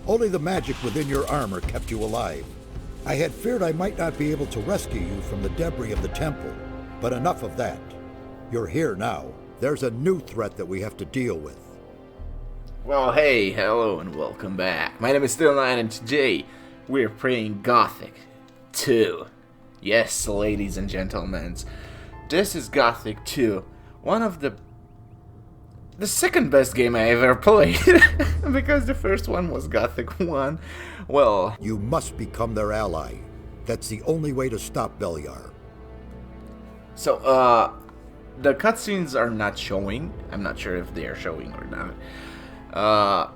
Only the magic within your armor kept you alive. I had feared I might not be able to rescue you from the debris of the temple, but enough of that. You're here now. There's a new threat that we have to deal with. Well, hey, hello and welcome back. My name is Still9 and today we're playing Gothic 2. Yes, ladies and gentlemen, this is Gothic 2. One of the second best game I ever played. Because the first one was Gothic 1. Well, you must become their ally. That's the only way to stop Beliar. So, the cutscenes are not showing. I'm not sure if they are showing or not.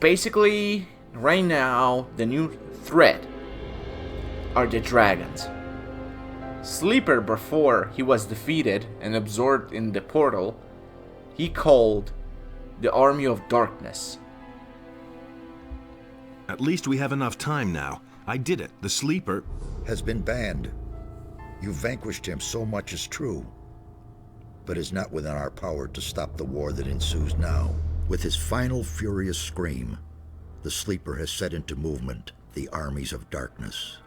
Basically, right now, the new threat are the dragons. Sleeper, before he was defeated and absorbed in the portal, he called the Army of Darkness. At least we have enough time now. I did it. The Sleeper has been banned. You vanquished him, so much is true. But it's not within our power to stop the war that ensues now. With his final furious scream, the Sleeper has set into movement the armies of darkness.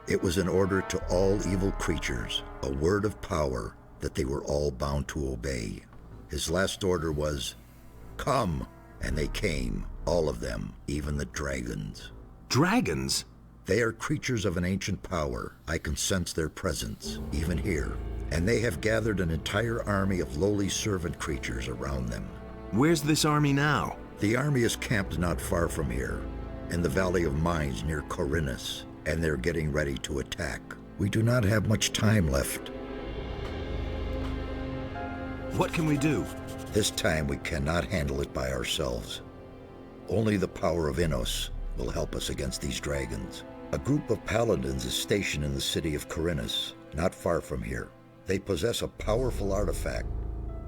It was an order to all evil creatures, a word of power that they were all bound to obey. His last order was, "Come," and they came, all of them, even the dragons. Dragons? They are creatures of an ancient power. I can sense their presence, even here. And they have gathered an entire army of lowly servant creatures around them. Where's this army now? The army is camped not far from here, in the Valley of Mines near Corinus, and they're getting ready to attack. We do not have much time left. What can we do? This time we cannot handle it by ourselves. Only the power of Innos will help us against these dragons. A group of paladins is stationed in the city of Corinus, not far from here. They possess a powerful artifact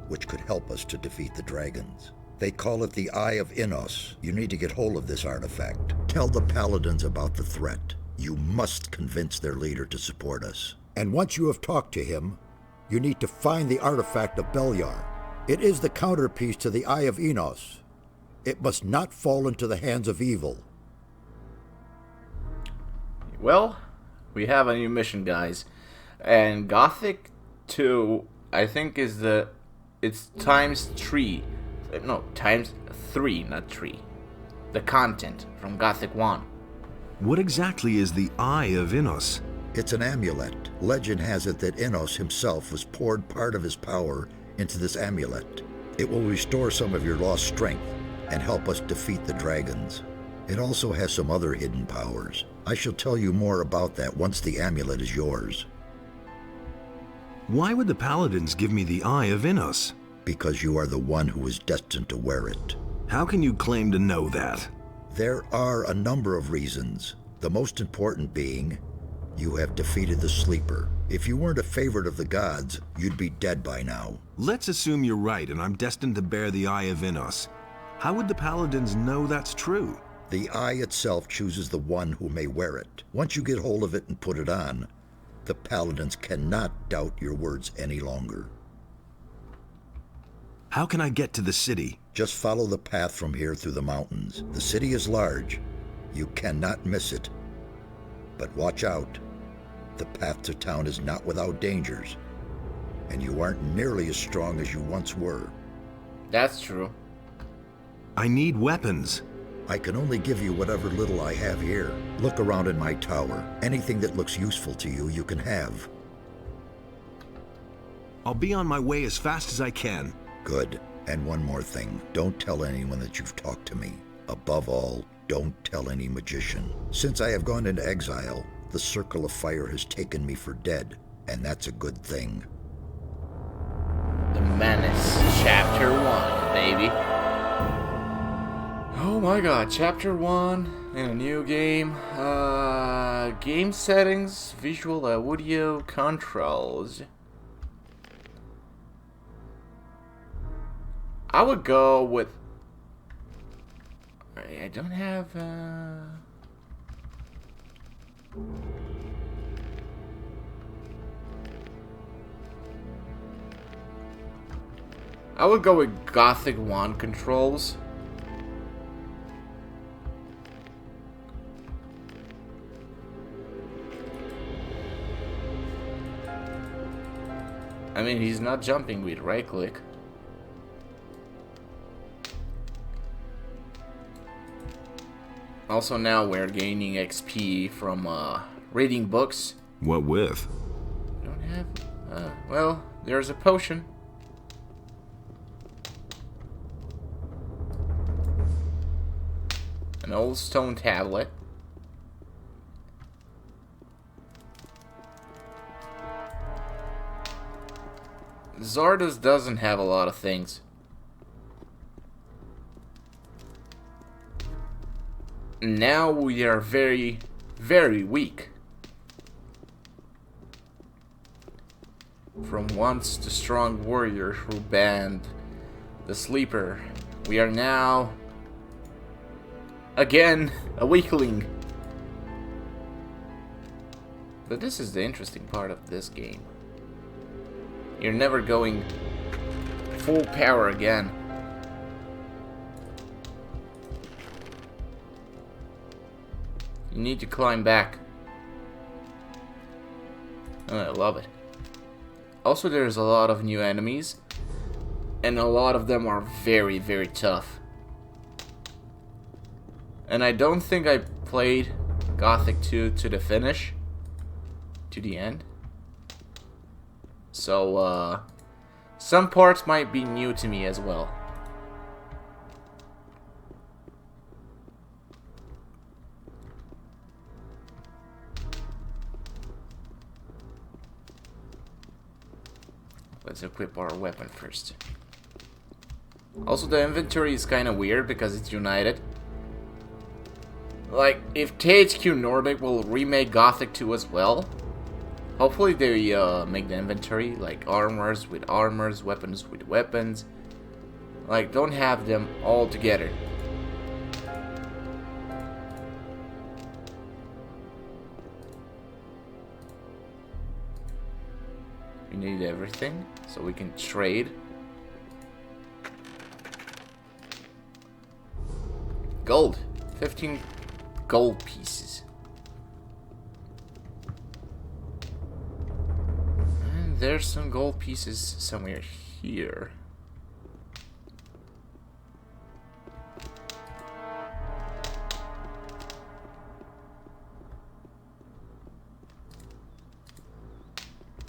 which could help us to defeat the dragons. They call it the Eye of Innos. You need to get hold of this artifact. Tell the paladins about the threat. You must convince their leader to support us. And once you have talked to him, you need to find the artifact of Beliar. It is the counterpiece to the Eye of Innos. It must not fall into the hands of evil. Well, we have a new mission, guys. And Gothic 2, I think it's times 3. No, times 3, not 3. The content from Gothic 1. What exactly is the Eye of Innos? It's an amulet. Legend has it that Innos himself was poured part of his power into this amulet. It will restore some of your lost strength and help us defeat the dragons. It also has some other hidden powers. I shall tell you more about that once the amulet is yours. Why would the paladins give me the Eye of Innos? Because you are the one who is destined to wear it. How can you claim to know that? There are a number of reasons, the most important being you have defeated the Sleeper. If you weren't a favorite of the gods, you'd be dead by now. Let's assume you're right and I'm destined to bear the Eye of Innos. How would the paladins know that's true? The eye itself chooses the one who may wear it. Once you get hold of it and put it on, the paladins cannot doubt your words any longer. How can I get to the city? Just follow the path from here through the mountains. The city is large. You cannot miss it. But watch out. The path to town is not without dangers, and you aren't nearly as strong as you once were. That's true. I need weapons. I can only give you whatever little I have here. Look around in my tower. Anything that looks useful to you, you can have. I'll be on my way as fast as I can. Good. And one more thing. Don't tell anyone that you've talked to me. Above all, don't tell any magician. Since I have gone into exile, the Circle of Fire has taken me for dead, and that's a good thing. The Menace, Chapter 1, baby. Oh my god, Chapter 1 in a new game. Game settings, visual audio controls. I would go with... I don't have... I would go with Gothic 1 controls. I mean, he's not jumping with right click. Also now we're gaining XP from reading books. What with? Don't have... well, there's a potion. An old stone tablet. Zardos doesn't have a lot of things. Now we are very, very weak. From once the strong warrior who banned the sleeper, we are now again a weakling. But this is the interesting part of this game. You're never going full power again. You need to climb back. Oh, I love it. Also, there's a lot of new enemies, and a lot of them are very, very tough. And I don't think I played Gothic 2 to the finish, to the end. So, some parts might be new to me as well. Let's equip our weapon first. Also, the inventory is kind of weird because it's united. Like, if THQ Nordic will remake Gothic 2 as well, hopefully they make the inventory like armors with armors, weapons with weapons. Like, don't have them all together. We need everything so we can trade. Gold. 15 gold pieces. And there's some gold pieces somewhere here.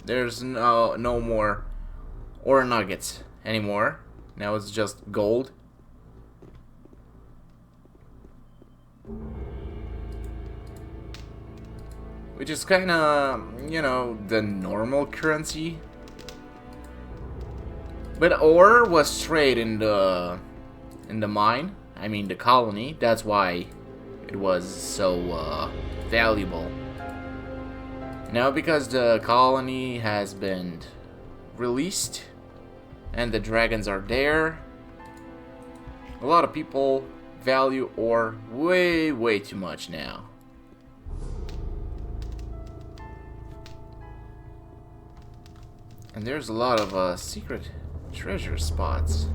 There's no more ore nuggets anymore. Now it's just gold. Which is kind of, you know, the normal currency. But ore was straight in the mine. I mean the colony. That's why it was so valuable. Now, because the colony has been released and the dragons are there, a lot of people value ore way, way too much now. And there's a lot of secret treasure spots.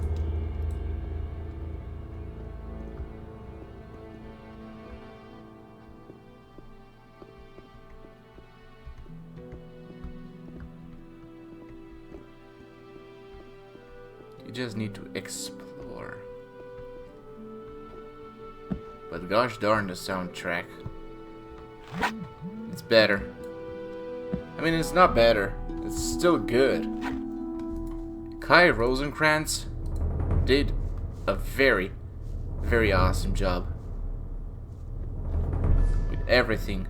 You just need to explore. But gosh darn the soundtrack. It's better. I mean, it's not better. It's still good. Kai Rosenkrantz did a very, very awesome job. With everything.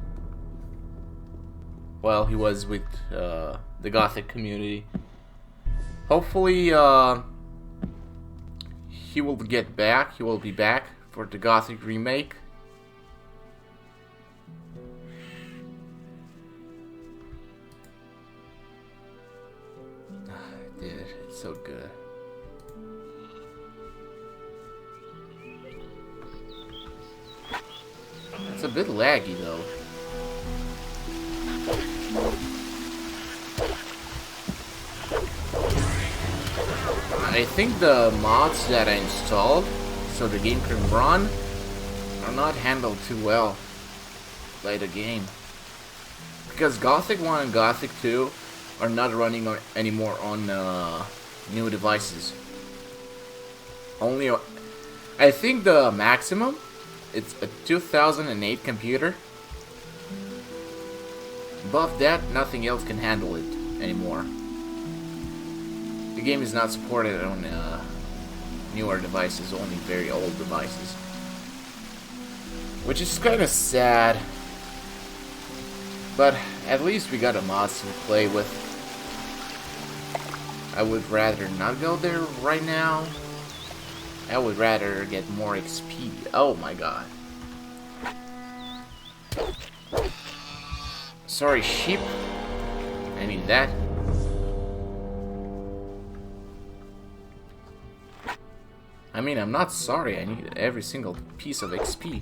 Well, he was with the Gothic community. Hopefully, he will get back. He will be back for the Gothic remake. Dude, it's so good. It's a bit laggy though. I think the mods that I installed so the game can run are not handled too well by the game. Because Gothic 1 and Gothic 2 are not running anymore on new devices. Only, I think the maximum, it's a 2008 computer. Above that, nothing else can handle it anymore. The game is not supported on newer devices, only very old devices. Which is kind of sad. But at least we got a mods to play with. I would rather not go there right now. I would rather get more XP. Oh my god. Sorry, sheep. I need that. I mean, I'm not sorry. I need every single piece of XP.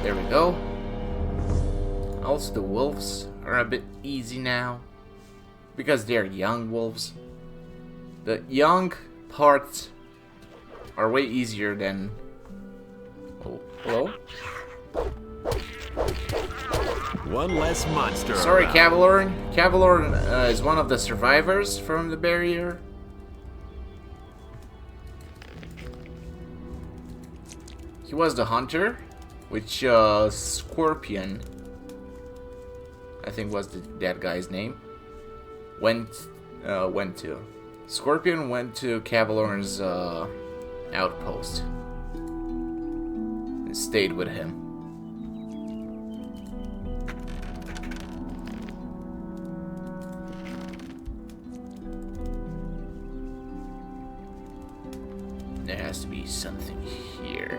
There we go. Also, the wolves are a bit easy now. Because they're young wolves. The young parts are way easier than... Oh, hello? One less monster. Sorry, around. Cavalorn. Cavalorn is one of the survivors from the barrier. He was the hunter, which Scorpion, I think was that guy's name, went to. Scorpion went to Cavalorn's outpost and stayed with him. There has to be something here.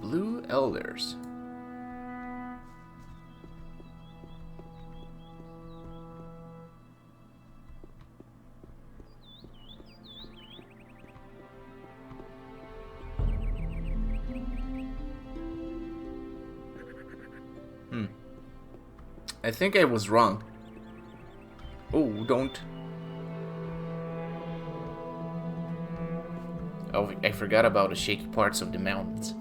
Blue Elders. I think I was wrong. Oh, don't. Oh, I forgot about the shaky parts of the mountains.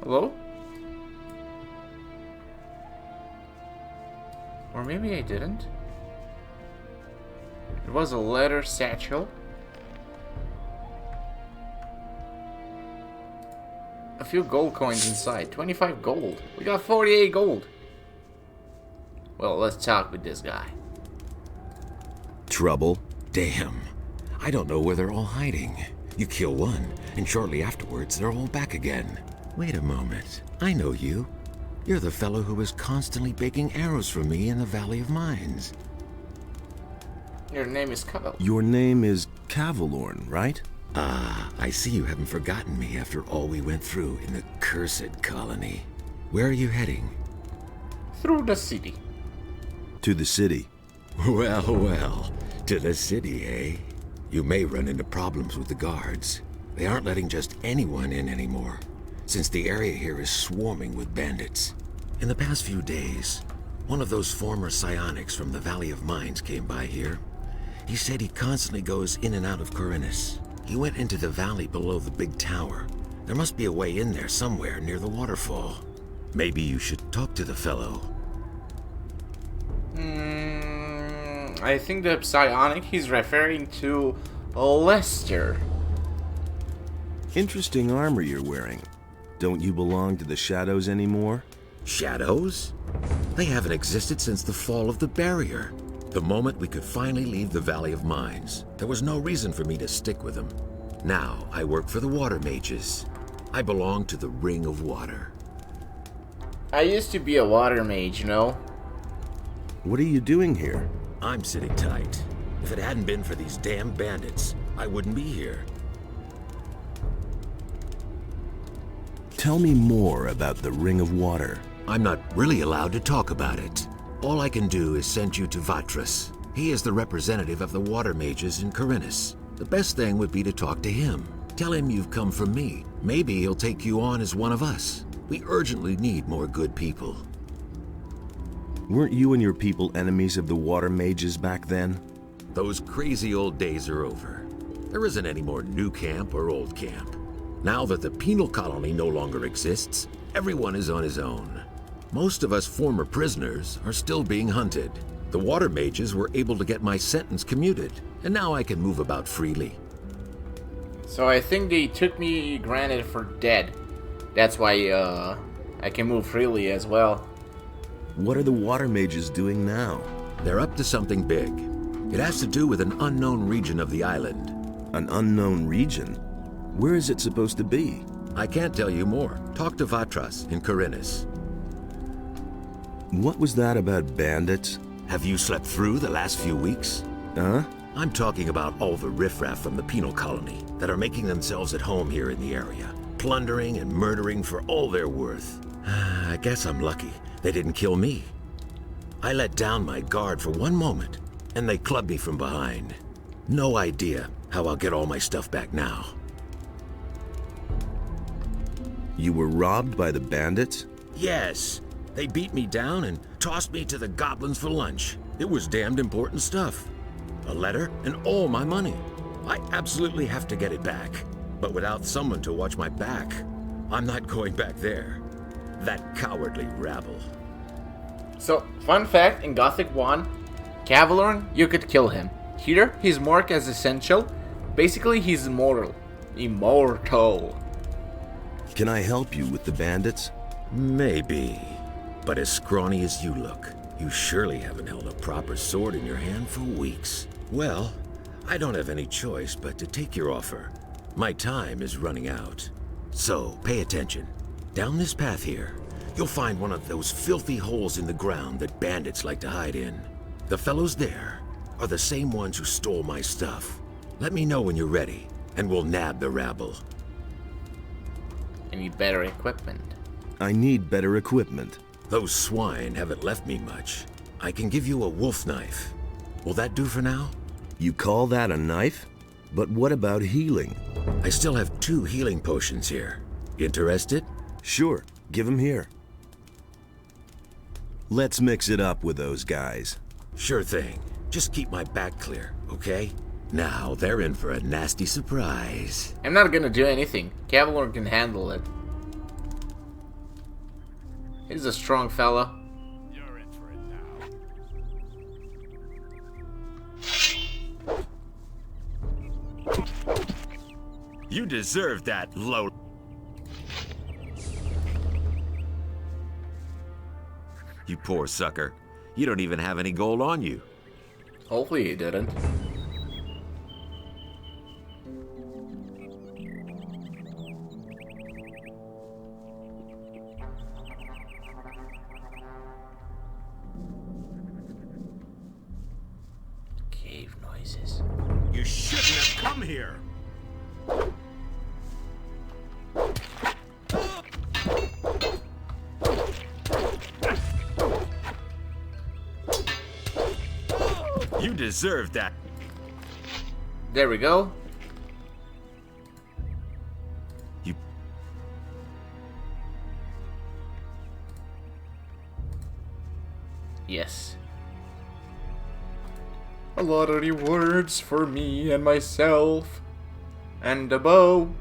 Hello? Or maybe I didn't. It was a leather satchel. A few gold coins inside. 25 gold. We got 48 gold. Well, let's talk with this guy. Trouble? Damn. I don't know where they're all hiding. You kill one, and shortly afterwards they're all back again. Wait a moment. I know you. You're the fellow who was constantly baking arrows for me in the Valley of Mines. Your name is Kyle. Your name is Cavalorn, right? Ah, I see you haven't forgotten me after all we went through in the cursed colony. Where are you heading? Through the city. To the city. Well, well. To the city, eh? You may run into problems with the guards. They aren't letting just anyone in anymore, since the area here is swarming with bandits. In the past few days, one of those former psionics from the Valley of Mines came by here. He said he constantly goes in and out of Corinus. He went into the valley below the big tower. There must be a way in there somewhere near the waterfall. Maybe you should talk to the fellow. I think the psionic he's referring to Lester. Interesting armor you're wearing. Don't you belong to the Shadows anymore? Shadows? They haven't existed since the fall of the barrier. The moment we could finally leave the Valley of Mines, there was no reason for me to stick with them. Now I work for the Water Mages. I belong to the Ring of Water. I used to be a water mage, you know? What are you doing here? I'm sitting tight. If it hadn't been for these damn bandits, I wouldn't be here. Tell me more about the Ring of Water. I'm not really allowed to talk about it. All I can do is send you to Vatras. He is the representative of the Water Mages in Corinus. The best thing would be to talk to him. Tell him you've come from me. Maybe he'll take you on as one of us. We urgently need more good people. Weren't you and your people enemies of the water mages back then? Those crazy old days are over. There isn't any more new camp or old camp. Now that the penal colony no longer exists, everyone is on his own. Most of us former prisoners are still being hunted. The water mages were able to get my sentence commuted, and now I can move about freely. So I think they took me granted for dead. That's why I can move freely as well. What are the water mages doing now? They're up to something big. It has to do with an unknown region of the island. An unknown region? Where is it supposed to be? I can't tell you more. Talk to Vatras in Corinus. What was that about bandits? Have you slept through the last few weeks? Huh? I'm talking about all the riffraff from the penal colony that are making themselves at home here in the area, plundering and murdering for all they're worth. I guess I'm lucky they didn't kill me. I let down my guard for one moment, and they clubbed me from behind. No idea how I'll get all my stuff back now. You were robbed by the bandits? Yes. They beat me down and tossed me to the goblins for lunch. It was damned important stuff. A letter and all my money. I absolutely have to get it back. But without someone to watch my back, I'm not going back there. That cowardly rabble. So, fun fact, in Gothic 1, Cavalorn, you could kill him. Here, he's marked as essential. Basically, he's immortal. Immortal. Can I help you with the bandits? Maybe. But as scrawny as you look, you surely haven't held a proper sword in your hand for weeks. Well, I don't have any choice but to take your offer. My time is running out. So, pay attention. Down this path here, you'll find one of those filthy holes in the ground that bandits like to hide in. The fellows there are the same ones who stole my stuff. Let me know when you're ready, and we'll nab the rabble. I need better equipment. I need better equipment. Those swine haven't left me much. I can give you a wolf knife. Will that do for now? You call that a knife? But what about healing? I still have 2 healing potions here. Interested? Sure, give 'em here. Let's mix it up with those guys. Sure thing. Just keep my back clear, okay? Now they're in for a nasty surprise. I'm not gonna do anything. Cavalorn can handle it. He's a strong fella. You're in for it now. You deserve that, low. You poor sucker. You don't even have any gold on you. Hopefully he didn't. Cave noises. You shouldn't have come here. You deserve that. There we go. You... Yes. A lot of rewards for me and myself. And a bow.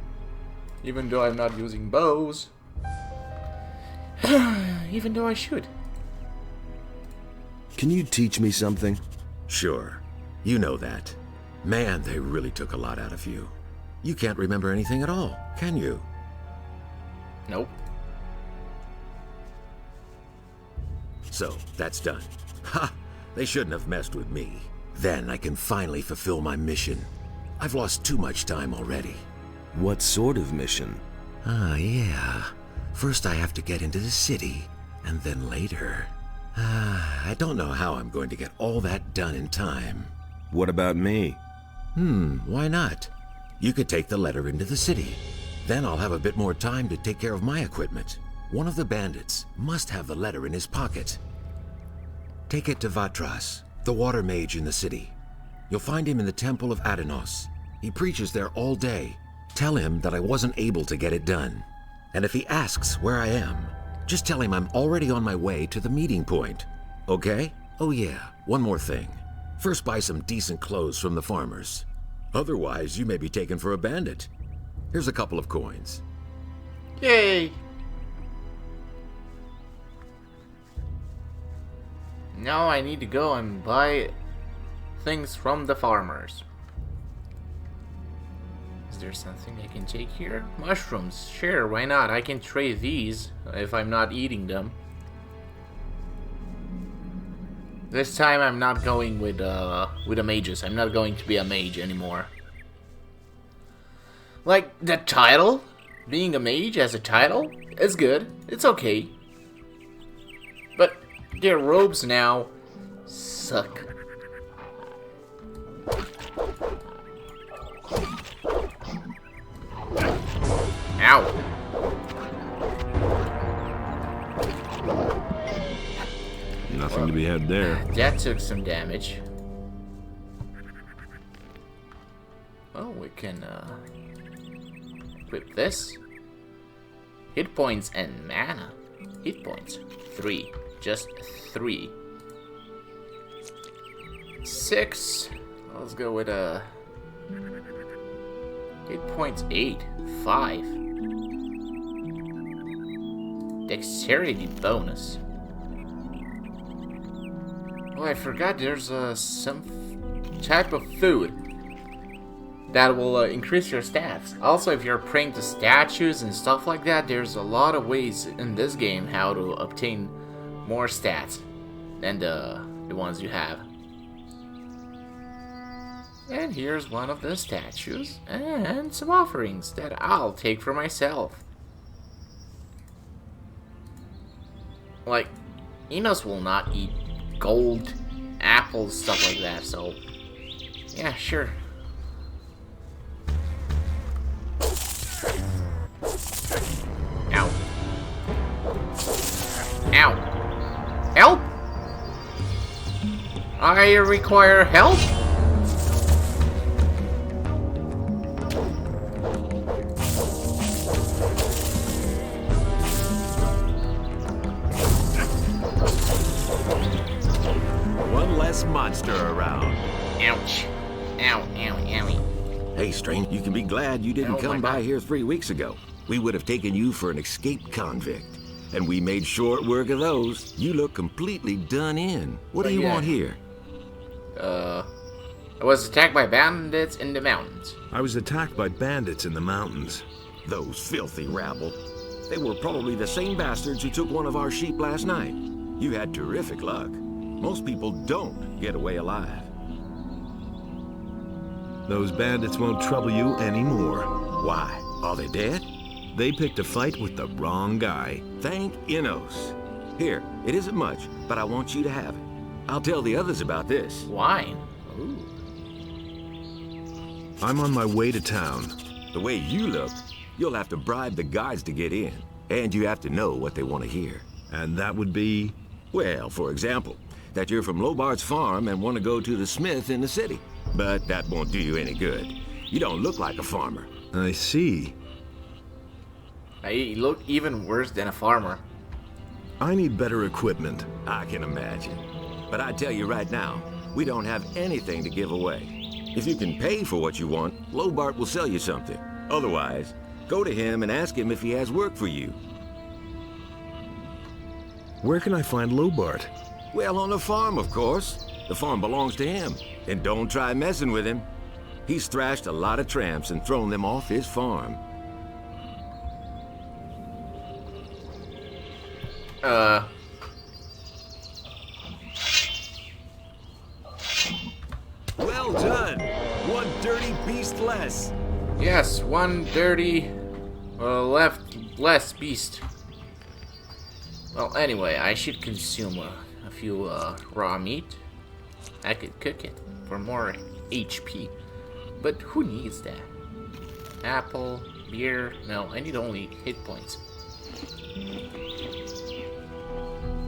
Even though I'm not using bows. Even though I should. Can you teach me something? Sure. You know that. Man, they really took a lot out of you. You can't remember anything at all, can you? Nope. So, that's done. Ha! They shouldn't have messed with me. Then I can finally fulfill my mission. I've lost too much time already. What sort of mission? Yeah. First I have to get into the city, and then later... I don't know how I'm going to get all that done in time. What about me? Why not? You could take the letter into the city. Then I'll have a bit more time to take care of my equipment. One of the bandits must have the letter in his pocket. Take it to Vatras, the water mage in the city. You'll find him in the temple of Adenos. He preaches there all day. Tell him that I wasn't able to get it done. And if he asks where I am, just tell him I'm already on my way to the meeting point. Okay? Oh yeah, one more thing. First buy some decent clothes from the farmers. Otherwise, you may be taken for a bandit. Here's a couple of coins. Yay! Now I need to go and buy things from the farmers. Is there something I can take here? Mushrooms, sure, why not? I can trade these if I'm not eating them. This time I'm not going with the mages. I'm not going to be a mage anymore. Like, the title? Being a mage as a title is good. It's okay. But their robes now suck. Ow. Nothing to be had there. That took some damage. Oh, we can equip this. Hit points and mana. Hit points 3. Just 3. 6. Let's go with a hit points 8. 5. Dexterity bonus. Oh, I forgot there's some type of food that will increase your stats. Also, if you're praying to statues and stuff like that, there's a lot of ways in this game how to obtain more stats than the ones you have. And here's one of the statues and some offerings that I'll take for myself. Like, Enos will not eat gold, apples, stuff like that, so yeah, sure. Ow. Ow. Help? I require help? Monster around. Ouch. Ow, ow, owie. Hey, Strain, you can be glad you didn't Oh, come my by God. here 3 weeks ago. We would have taken you for an escaped convict. And we made short work of those. You look completely done in. What do you yeah. want here? I was attacked by bandits in the mountains. I was attacked by bandits in the mountains. Those filthy rabble. They were probably the same bastards who took one of our sheep last night. You had terrific luck. Most people don't get away alive. Those bandits won't trouble you anymore. Why? Are they dead? They picked a fight with the wrong guy. Thank Enos. Here, it isn't much, but I want you to have it. I'll tell the others about this. Wine. Ooh. I'm on my way to town. The way you look, you'll have to bribe the guards to get in. And you have to know what they want to hear. And that would be... Well, for example, that you're from Lobart's farm and want to go to the smith in the city. But that won't do you any good. You don't look like a farmer. I see. I look even worse than a farmer. I need better equipment. I can imagine. But I tell you right now, we don't have anything to give away. If you can pay for what you want, Lobart will sell you something. Otherwise, go to him and ask him if he has work for you. Where can I find Lobart? Well, on the farm, of course. The farm belongs to him. And don't try messing with him. He's thrashed a lot of tramps and thrown them off his farm. Well done! One dirty beast less. Yes, one dirty less beast. Well, anyway, I should consume a few raw meat. I could cook it for more HP. But who needs that? Apple, beer, no, I need only hit points.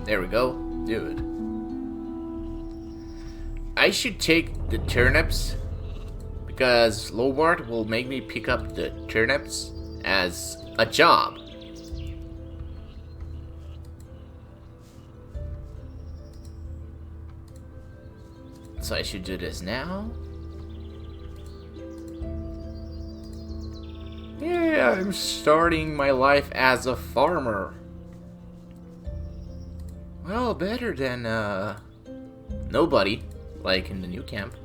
There we go, dude. I should take the turnips because Lobart will make me pick up the turnips as a job. So I should do this now. Yeah, I'm starting my life as a farmer. Well, better than nobody, like in the new camp.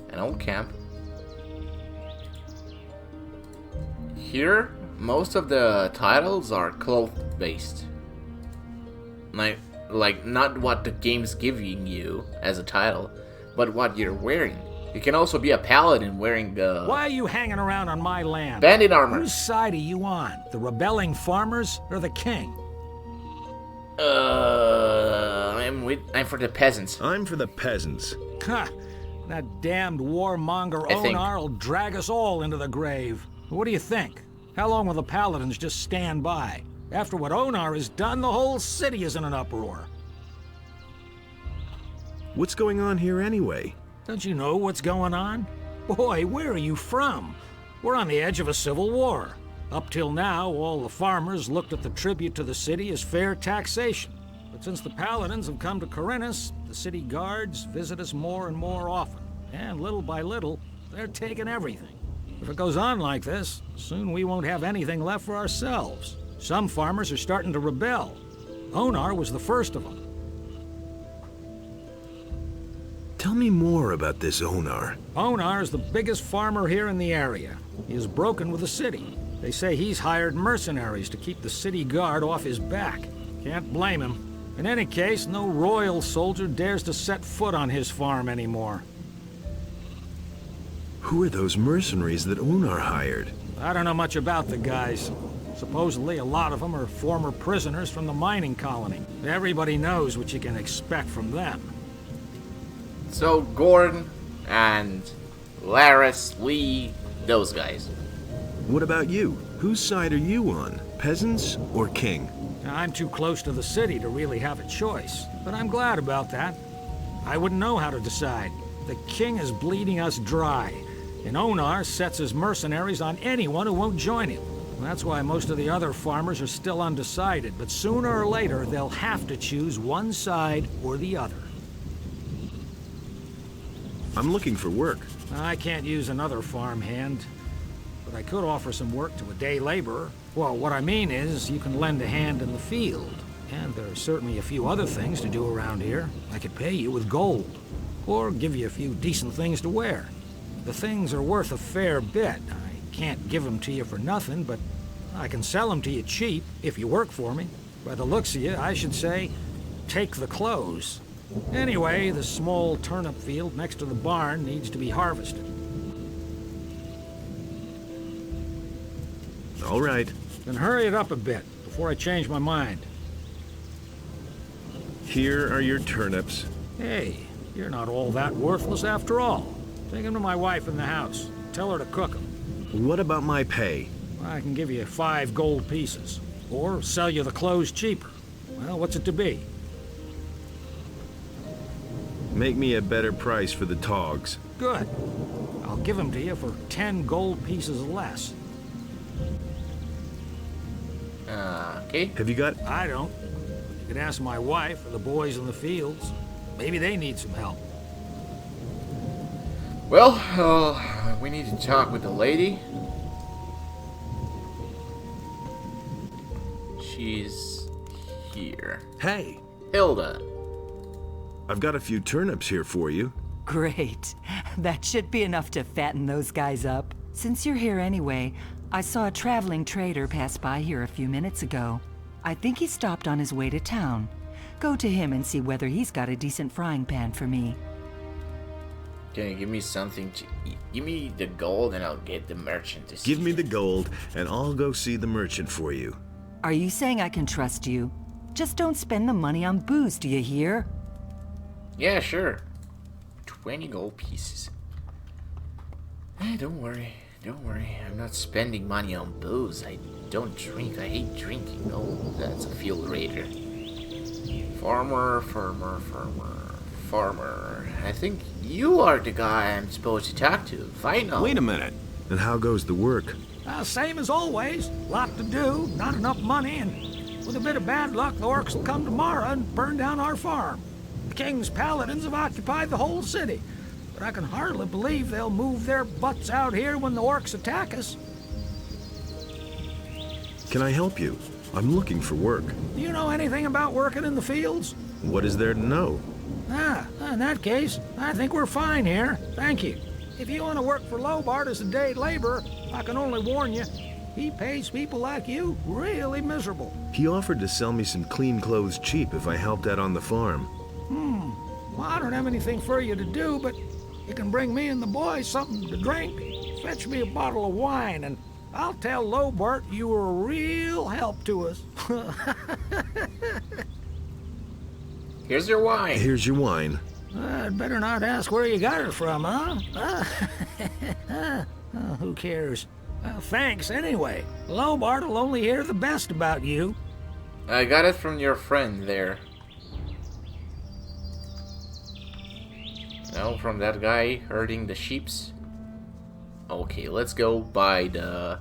An old camp. Here, most of the titles are cloth based. Like not what the game's giving you as a title, but what you're wearing. You can also be a paladin wearing the Why are you hanging around on my land? bandit armor. Whose side are you on? The rebelling farmers or the king? I'm for the peasants. I'm for the peasants. Ha! That damned warmonger I think. Onar will drag us all into the grave. What do you think? How long will the paladins just stand by? After what Onar has done, the whole city is in an uproar. What's going on here anyway? Don't you know what's going on? Boy, where are you from? We're on the edge of a civil war. Up till now, all the farmers looked at the tribute to the city as fair taxation. But since the paladins have come to Corinus, the city guards visit us more and more often. And little by little, they're taking everything. If it goes on like this, soon we won't have anything left for ourselves. Some farmers are starting to rebel. Onar was the first of them. Tell me more about this Onar. Onar is the biggest farmer here in the area. He is broken with the city. They say he's hired mercenaries to keep the city guard off his back. Can't blame him. In any case, no royal soldier dares to set foot on his farm anymore. Who are those mercenaries that Onar hired? I don't know much about the guys. Supposedly, a lot of them are former prisoners from the mining colony. Everybody knows what you can expect from them. So Gordon and Laris, Lee, those guys. What about you? Whose side are you on? Peasants or king? I'm too close to the city to really have a choice, but I'm glad about that. I wouldn't know how to decide. The king is bleeding us dry, and Onar sets his mercenaries on anyone who won't join him. That's why most of the other farmers are still undecided, but sooner or later they'll have to choose one side or the other. I'm looking for work. I can't use another farmhand, but I could offer some work to a day laborer. Well, what I mean is, you can lend a hand in the field. And there are certainly a few other things to do around here. I could pay you with gold, or give you a few decent things to wear. The things are worth a fair bit. I can't give them to you for nothing, but I can sell them to you cheap if you work for me. By the looks of you, I should say, take the clothes. Anyway, the small turnip field next to the barn needs to be harvested. All right. Then hurry it up a bit before I change my mind. Here are your turnips. Hey, you're not all that worthless after all. Take them to my wife in the house. Tell her to cook them. What about my pay? I can give you 5 gold pieces. Or sell you the clothes cheaper. Well, what's it to be? Make me a better price for the togs. Good. I'll give them to you for 10 gold pieces less. Okay. Have you got... I don't. You can ask my wife or the boys in the fields. Maybe they need some help. Well, we need to talk with the lady. She's here. Hey, Hilda. I've got a few turnips here for you. Great. That should be enough to fatten those guys up. Since you're here anyway, I saw a traveling trader pass by here a few minutes ago. I think he stopped on his way to town. Go to him and see whether he's got a decent frying pan for me. Can you give me something to eat? Give me the gold and I'll get the merchant to see. Give me the gold, and I'll go see the merchant for you. Are you saying I can trust you? Just don't spend the money on booze, do you hear? Yeah, sure. 20 gold pieces. Hey, don't worry. Don't worry. I'm not spending money on booze. I don't drink. I hate drinking. Oh, that's a field raider. Farmer. farmer. I think you are the guy I'm supposed to talk to. Finally. Wait a minute. And how goes the work? Same as always. Lot to do, not enough money, and with a bit of bad luck, the orcs will come tomorrow and burn down our farm. The king's paladins have occupied the whole city, but I can hardly believe they'll move their butts out here when the orcs attack us. Can I help you? I'm looking for work. Do you know anything about working in the fields? What is there to know? In that case, I think we're fine here. Thank you. If you want to work for Lobart as a day laborer, I can only warn you, he pays people like you really miserable. He offered to sell me some clean clothes cheap if I helped out on the farm. Well, I don't have anything for you to do, but you can bring me and the boys something to drink. Fetch me a bottle of wine, and I'll tell Lobart you were a real help to us. Here's your wine. Here's your wine. I'd better not ask where you got it from, huh? Who cares? Thanks anyway. Lobart will only hear the best about you. I got it from your friend there. No, from that guy herding the sheeps. Okay, let's go buy the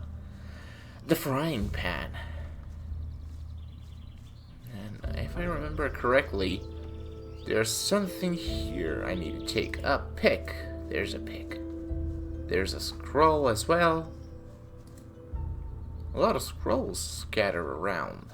frying pan. And if I remember correctly, there's something here I need to take. A pick. There's a pick. There's a scroll as well. A lot of scrolls scattered around.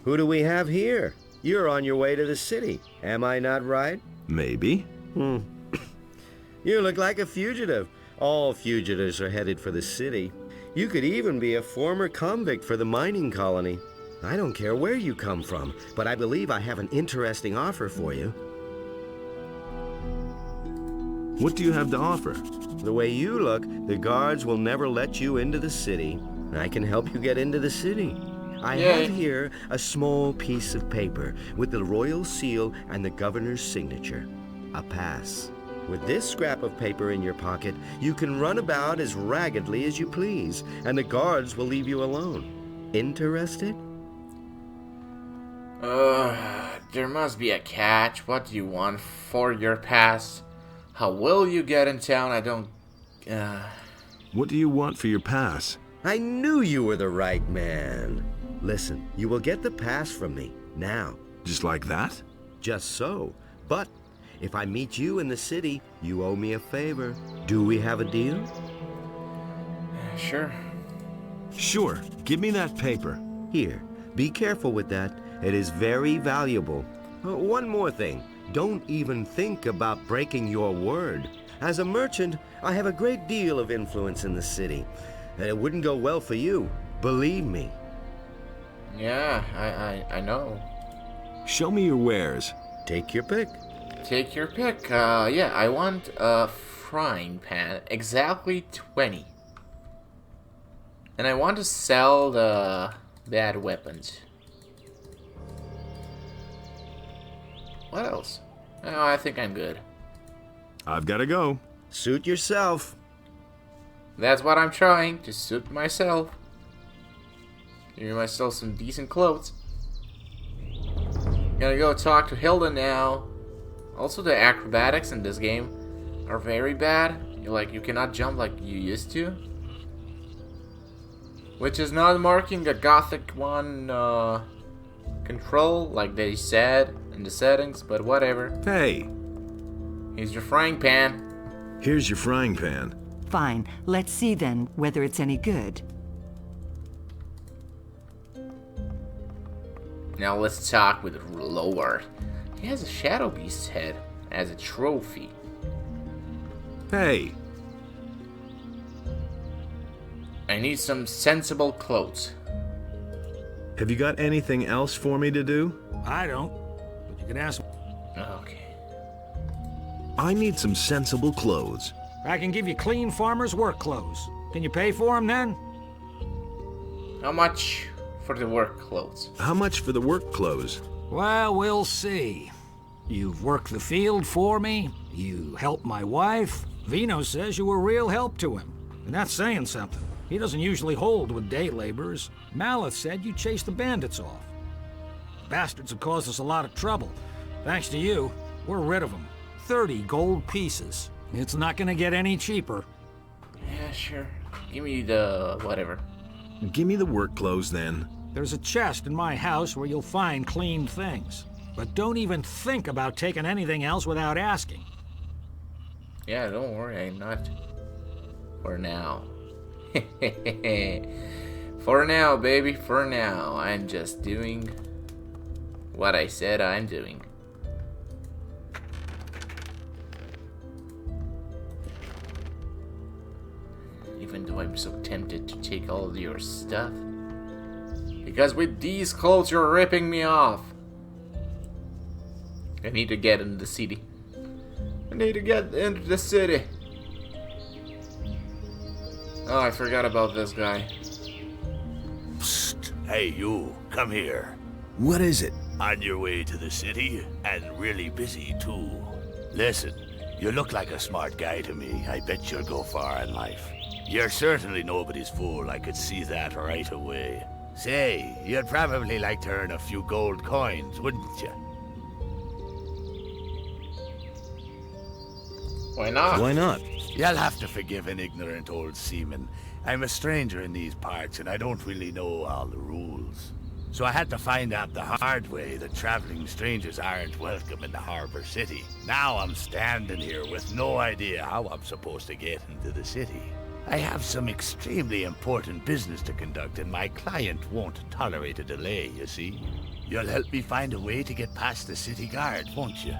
Who do we have here? You're on your way to the city. Am I not right? Maybe. You look like a fugitive. All fugitives are headed for the city. You could even be a former convict for the mining colony. I don't care where you come from, but I believe I have an interesting offer for you. What do you have to offer? The way you look, the guards will never let you into the city. I can help you get into the city. I have here a small piece of paper with the royal seal and the governor's signature. A pass. With this scrap of paper in your pocket, you can run about as raggedly as you please, and the guards will leave you alone. Interested? There must be a catch. What do you want for your pass? How will you get in town? I don't... What do you want for your pass? I knew you were the right man. Listen, you will get the pass from me, now. Just like that? Just so. But if I meet you in the city, you owe me a favor. Do we have a deal? Sure. Sure. Give me that paper. Here, be careful with that. It is very valuable. One more thing. Don't even think about breaking your word. As a merchant, I have a great deal of influence in the city. It wouldn't go well for you. Believe me. Yeah, I know. Show me your wares. Take your pick. Take your pick. Yeah, I want a frying pan. Exactly 20. And I want to sell the bad weapons. What else? Oh, I think I'm good. I've got to go. Suit yourself. That's what I'm trying, to suit myself. Give myself some decent clothes. Gotta go talk to Hilda now. Also, the acrobatics in this game are very bad. You cannot jump like you used to. Which is not marking a Gothic 1 control like they said in the settings, but whatever. Hey! Here's your frying pan. Here's your frying pan. Fine. Let's see then whether it's any good. Now let's talk with Lowart. He has a Shadow Beast's head as a trophy. Hey! I need some sensible clothes. Have you got anything else for me to do? I don't, but you can ask. Okay. I need some sensible clothes. I can give you clean farmer's work clothes. Can you pay for them then? How much for the work clothes? How much for the work clothes? Well, we'll see. You've worked the field for me. You helped my wife. Vino says you were real help to him. And that's saying something. He doesn't usually hold with day laborers. Maleth said you chased the bandits off. The bastards have caused us a lot of trouble. Thanks to you, we're rid of them. 30 gold pieces. It's not gonna get any cheaper. Yeah, sure. Give me the whatever. Give me the work clothes then. There's a chest in my house where you'll find clean things. But don't even think about taking anything else without asking. Yeah, don't worry, I'm not. For now. For now, baby, for now. I'm just doing what I said I'm doing. Even though I'm so tempted to take all of your stuff. Because with these clothes, you're ripping me off. I need to get into the city. I need to get into the city. Oh, I forgot about this guy. Psst. Hey, you. Come here. What is it? On your way to the city, and really busy, too. Listen, you look like a smart guy to me. I bet you'll go far in life. You're certainly nobody's fool. I could see that right away. Say, you'd probably like to earn a few gold coins, wouldn't you? Why not? Why not? You'll have to forgive an ignorant old seaman. I'm a stranger in these parts, and I don't really know all the rules. So I had to find out the hard way that traveling strangers aren't welcome in the harbor city. Now I'm standing here with no idea how I'm supposed to get into the city. I have some extremely important business to conduct, and my client won't tolerate a delay, you see. You'll help me find a way to get past the city guard, won't you?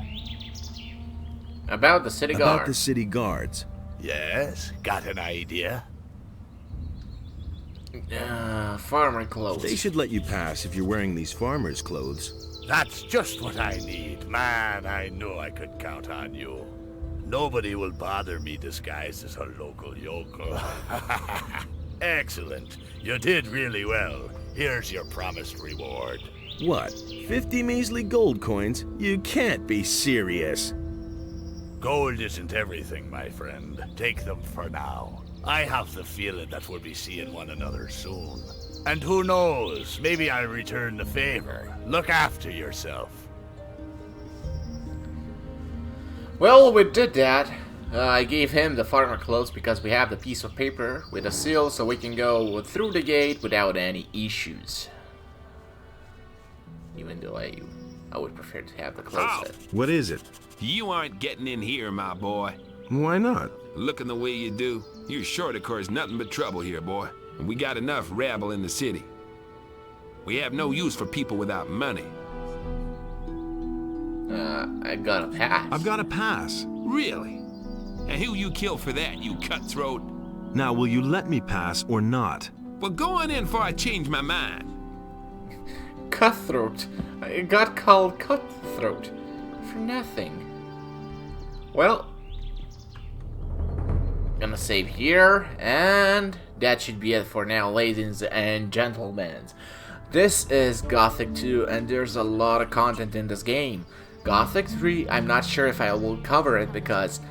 About the city guard. About the city guards. Yes, got an idea? Farmer clothes. They should let you pass if you're wearing these farmer's clothes. That's just what I need. Man, I know I could count on you. Nobody will bother me disguised as a local yokel. Excellent. You did really well. Here's your promised reward. What? 50 measly gold coins? You can't be serious. Gold isn't everything, my friend. Take them for now. I have the feeling that we'll be seeing one another soon. And who knows, maybe I'll return the favor. Look after yourself. Well, we did that. I gave him the farmer clothes because we have the piece of paper with a seal so we can go through the gate without any issues. Even though I would prefer to have the clothes set. What is it? You aren't getting in here, my boy. Why not? Looking the way you do, you're sure to cause nothing but trouble here, boy. And we got enough rabble in the city. We have no use for people without money. I got a pass. I've got a pass. Really? And who you kill for that, you cutthroat? Now, will you let me pass or not? Well, go on in before I change my mind. Cutthroat. I got called cutthroat. For nothing. Well, gonna save here, and that should be it for now, ladies and gentlemen. This is Gothic 2, and there's a lot of content in this game. Gothic 3, I'm not sure if I will cover it because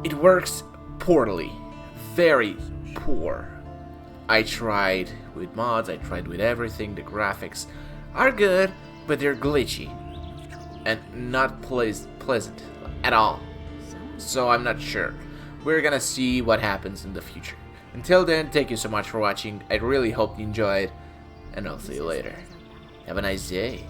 it works poorly. Very poor. I tried with mods, I tried with everything. The graphics are good, but they're glitchy and not pleasant at all. So I'm not sure. We're gonna see what happens in the future. Until then, thank you so much for watching. I really hope you enjoyed, and I'll see you later. Have a nice day.